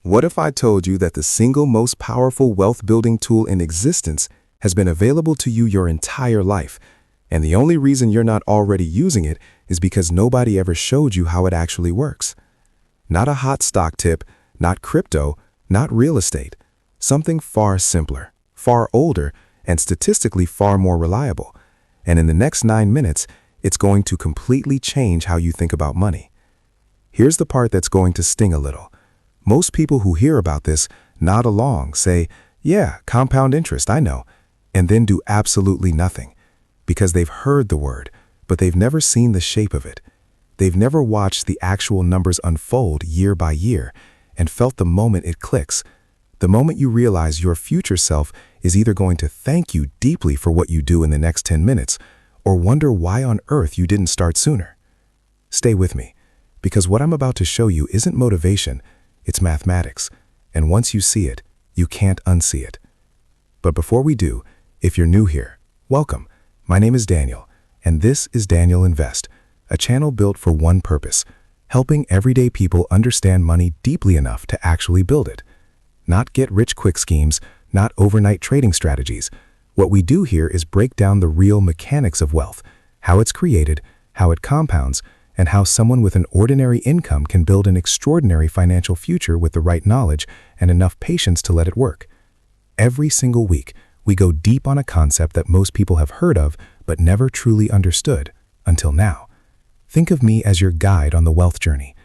What if I told you that the single most powerful wealth-building tool in existence has been available to you your entire life, and the only reason you're not already using it is because nobody ever showed you how it actually works? Not a hot stock tip, not crypto, not real estate. Something far simpler, far older, and statistically far more reliable. And in the next 9 minutes, it's going to completely change how you think about money. Here's the part that's going to sting a little. Most people who hear about this nod along, say, yeah, compound interest, I know, and then do absolutely nothing. Because they've heard the word, but they've never seen the shape of it. They've never watched the actual numbers unfold year by year and felt the moment it clicks. The moment you realize your future self is either going to thank you deeply for what you do in the next 10 minutes or wonder why on earth you didn't start sooner. Stay with me, because what I'm about to show you isn't motivation, it's mathematics, and once you see it, you can't unsee it. But before we do, if you're new here, welcome. My name is Daniel, and this is Daniel Invest, a channel built for one purpose, helping everyday people understand money deeply enough to actually build it. Not get-rich-quick schemes, not overnight trading strategies. What we do here is break down the real mechanics of wealth, how it's created, how it compounds, and how someone with an ordinary income can build an extraordinary financial future with the right knowledge and enough patience to let it work. Every single week, we go deep on a concept that most people have heard of but never truly understood until now. Think of me as your guide on the wealth journey.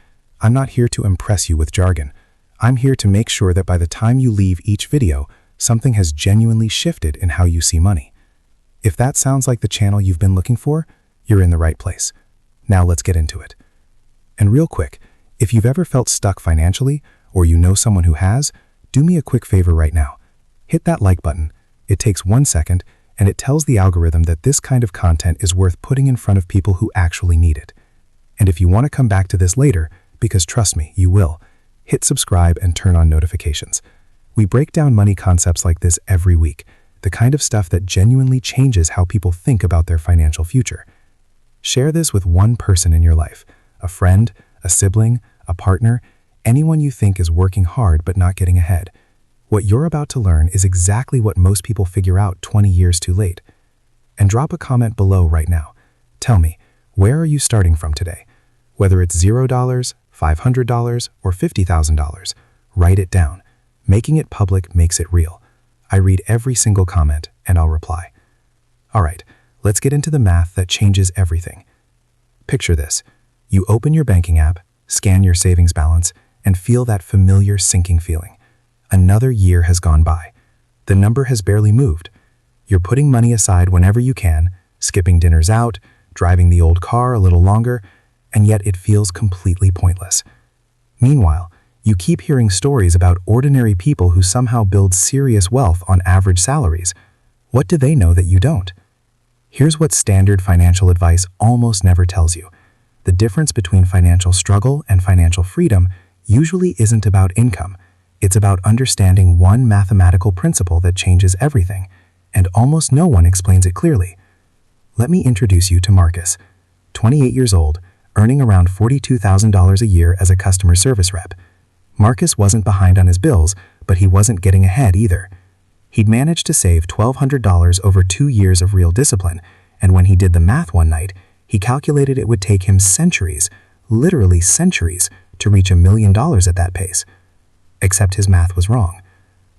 I'm not here to impress you with jargon. I'm here to make sure that by the time you leave each video, something has genuinely shifted in how you see money. If that sounds like the channel you've been looking for, you're in the right place. Now let's get into it. And real quick, if you've ever felt stuck financially, or you know someone who has, do me a quick favor right now. Hit that like button. It takes 1 second, and it tells the algorithm that this kind of content is worth putting in front of people who actually need it. And if you want to come back to this later, because trust me, you will, hit subscribe and turn on notifications. We break down money concepts like this every week, the kind of stuff that genuinely changes how people think about their financial future. Share this with one person in your life, a friend, a sibling, a partner, anyone you think is working hard but not getting ahead. What you're about to learn is exactly what most people figure out 20 years too late. And drop a comment below right now. Tell me, where are you starting from today? Whether it's $0, $500, or $50,000, write it down. Making it public makes it real. I read every single comment and I'll reply. All right, let's get into the math that changes everything. Picture this. You open your banking app, scan your savings balance, and feel that familiar sinking feeling. Another year has gone by. The number has barely moved. You're putting money aside whenever you can, skipping dinners out, driving the old car a little longer, and yet it feels completely pointless. Meanwhile, you keep hearing stories about ordinary people who somehow build serious wealth on average salaries. What do they know that you don't? Here's what standard financial advice almost never tells you. The difference between financial struggle and financial freedom usually isn't about income. It's about understanding one mathematical principle that changes everything, and almost no one explains it clearly. Let me introduce you to Marcus, 28 years old, earning around $42,000 a year as a customer service rep. Marcus wasn't behind on his bills, but he wasn't getting ahead either. He'd managed to save $1,200 over 2 years of real discipline, and when he did the math one night, he calculated it would take him centuries, literally centuries, to reach $1 million at that pace. Except his math was wrong.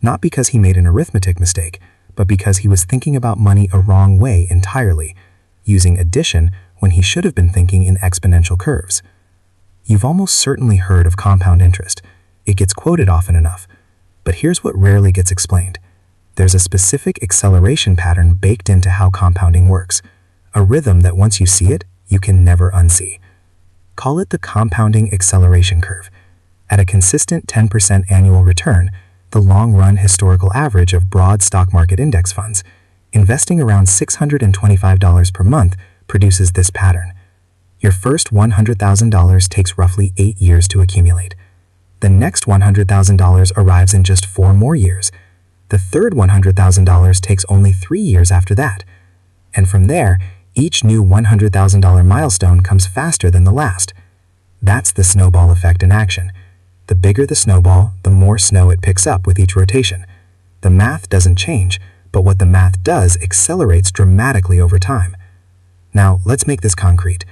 Not because he made an arithmetic mistake, but because he was thinking about money a wrong way entirely, using addition when he should have been thinking in exponential curves. You've almost certainly heard of compound interest. It gets quoted often enough. But here's what rarely gets explained. There's a specific acceleration pattern baked into how compounding works, a rhythm that once you see it, you can never unsee. Call it the compounding acceleration curve. At a consistent 10% annual return, the long-run historical average of broad stock market index funds, investing around $625 per month produces this pattern. Your first $100,000 takes roughly 8 years to accumulate. The next $100,000 arrives in just 4 more years. The third $100,000 takes only 3 years after that. And from there, each new $100,000 milestone comes faster than the last. That's the snowball effect in action. The bigger the snowball, the more snow it picks up with each rotation. The math doesn't change, but what the math does accelerates dramatically over time. Now, let's make this concrete.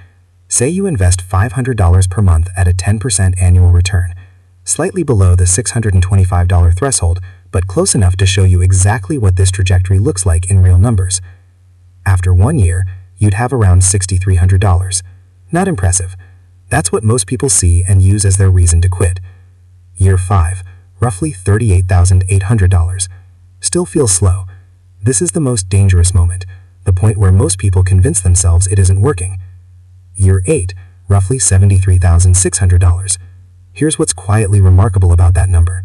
Say you invest $500 per month at a 10% annual return, slightly below the $625 threshold, but close enough to show you exactly what this trajectory looks like in real numbers. After 1 year, you'd have around $6,300. Not impressive. That's what most people see and use as their reason to quit. Year 5, roughly $38,800. Still feels slow. This is the most dangerous moment, the point where most people convince themselves it isn't working. Year 8, roughly $73,600. Here's what's quietly remarkable about that number.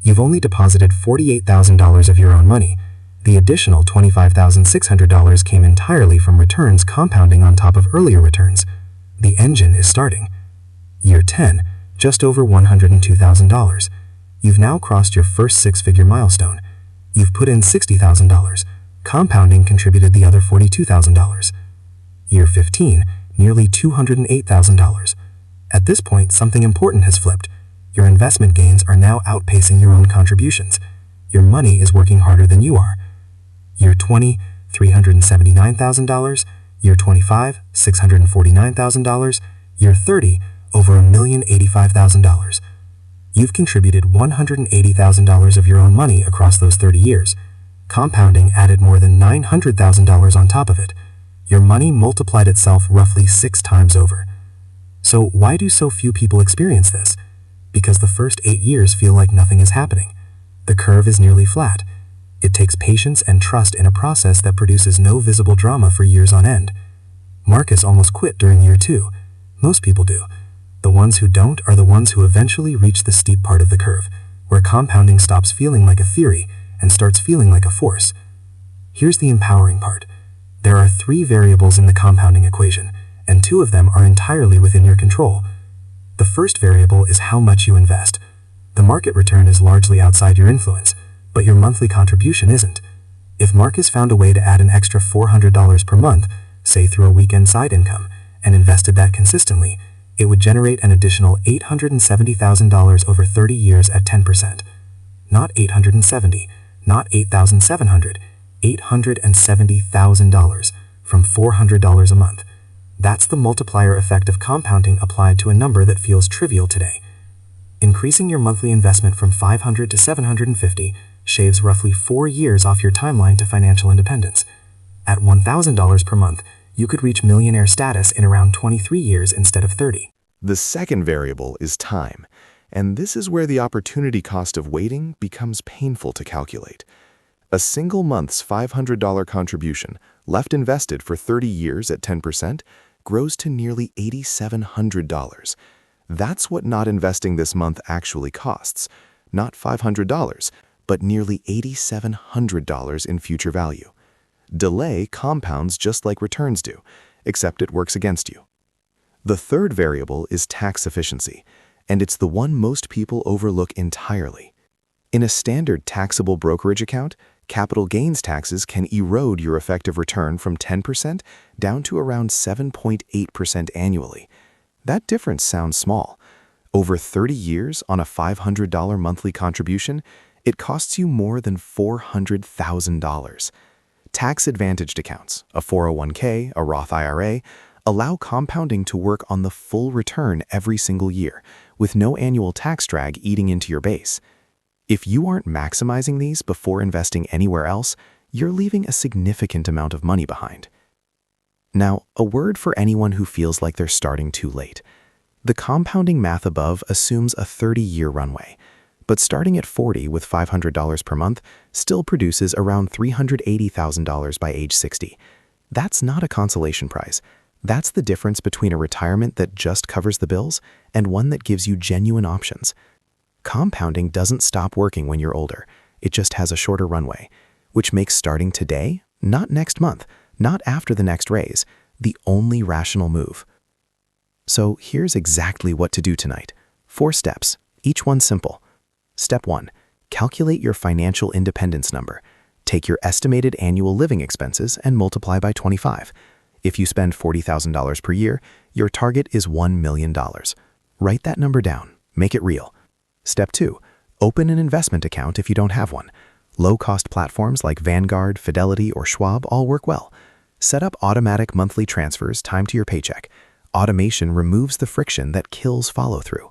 You've only deposited $48,000 of your own money. The additional $25,600 came entirely from returns compounding on top of earlier returns. The engine is starting. Year 10, just over $102,000. You've now crossed your first six-figure milestone. You've put in $60,000. Compounding contributed the other $42,000. Year 15, nearly $208,000. At this point, something important has flipped. Your investment gains are now outpacing your own contributions. Your money is working harder than you are. Year 20, $379,000. Year 25, $649,000. Year 30, over $1,085,000. You've contributed $180,000 of your own money across those 30 years. Compounding added more than $900,000 on top of it. Your money multiplied itself roughly 6 times over. So why do so few people experience this? Because the first 8 years feel like nothing is happening. The curve is nearly flat. It takes patience and trust in a process that produces no visible drama for years on end. Marcus almost quit during year 2. Most people do. The ones who don't are the ones who eventually reach the steep part of the curve, where compounding stops feeling like a theory and starts feeling like a force. Here's the empowering part. There are 3 variables in the compounding equation, and 2 of them are entirely within your control. The first variable is how much you invest. The market return is largely outside your influence, but your monthly contribution isn't. If Marcus found a way to add an extra $400 per month, say through a weekend side income, and invested that consistently, it would generate an additional $870,000 over 30 years at 10%. Not $870, not $8,700, $870,000 from $400 a month. That's the multiplier effect of compounding applied to a number that feels trivial today. Increasing your monthly investment from $500 to $750 shaves roughly 4 years off your timeline to financial independence. At $1,000 per month, you could reach millionaire status in around 23 years instead of 30. The second variable is time, and this is where the opportunity cost of waiting becomes painful to calculate. A single month's $500 contribution, left invested for 30 years at 10%, grows to nearly $8,700. That's what not investing this month actually costs. Not $500, but nearly $8,700 in future value. Delay compounds just like returns do, except it works against you. The third variable is tax efficiency, and it's the one most people overlook entirely. In a standard taxable brokerage account, capital gains taxes can erode your effective return from 10% down to around 7.8% annually. That difference sounds small. Over 30 years on a $500 monthly contribution, it costs you more than $400,000. Tax-advantaged accounts, a 401k, a Roth IRA, allow compounding to work on the full return every single year, with no annual tax drag eating into your base. If you aren't maximizing these before investing anywhere else, you're leaving a significant amount of money behind. Now, a word for anyone who feels like they're starting too late. The compounding math above assumes a 30-year runway, but starting at 40 with $500 per month still produces around $380,000 by age 60. That's not a consolation prize. That's the difference between a retirement that just covers the bills and one that gives you genuine options. Compounding doesn't stop working when you're older. It just has a shorter runway, which makes starting today, not next month, not after the next raise, the only rational move. So here's exactly what to do tonight. 4 steps, each one simple. Step 1. Calculate your financial independence number. Take your estimated annual living expenses and multiply by 25. If you spend $40,000 per year, your target is $1 million. Write that number down. Make it real. Step 2. Open an investment account if you don't have one. Low-cost platforms like Vanguard, Fidelity, or Schwab all work well. Set up automatic monthly transfers timed to your paycheck. Automation removes the friction that kills follow-through.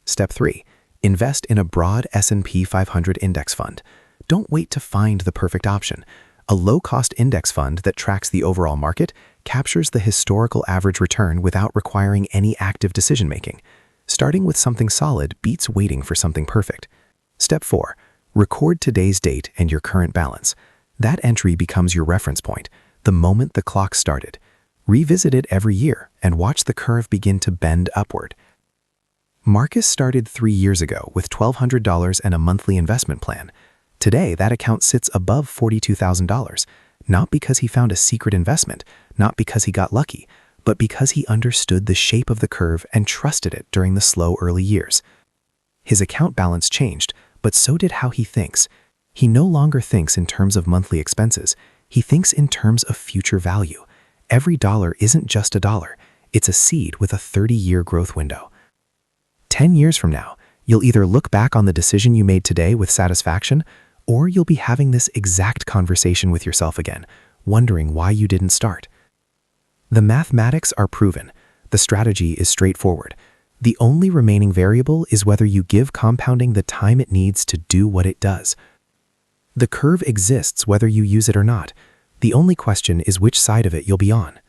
Step 3. Invest in a broad S&P 500 index fund. Don't wait to find the perfect option. A low-cost index fund that tracks the overall market captures the historical average return without requiring any active decision-making. Starting with something solid beats waiting for something perfect. Step 4. Record today's date and your current balance. That entry becomes your reference point, the moment the clock started. Revisit it every year and watch the curve begin to bend upward. Marcus started 3 years ago with $1,200 and a monthly investment plan. Today, that account sits above $42,000, not because he found a secret investment, not because he got lucky, but because he understood the shape of the curve and trusted it during the slow early years. His account balance changed, but so did how he thinks. He no longer thinks in terms of monthly expenses. He thinks in terms of future value. Every dollar isn't just a dollar. It's a seed with a 30-year growth window. 10 years from now, you'll either look back on the decision you made today with satisfaction, or you'll be having this exact conversation with yourself again, wondering why you didn't start. The mathematics are proven. The strategy is straightforward. The only remaining variable is whether you give compounding the time it needs to do what it does. The curve exists whether you use it or not. The only question is which side of it you'll be on.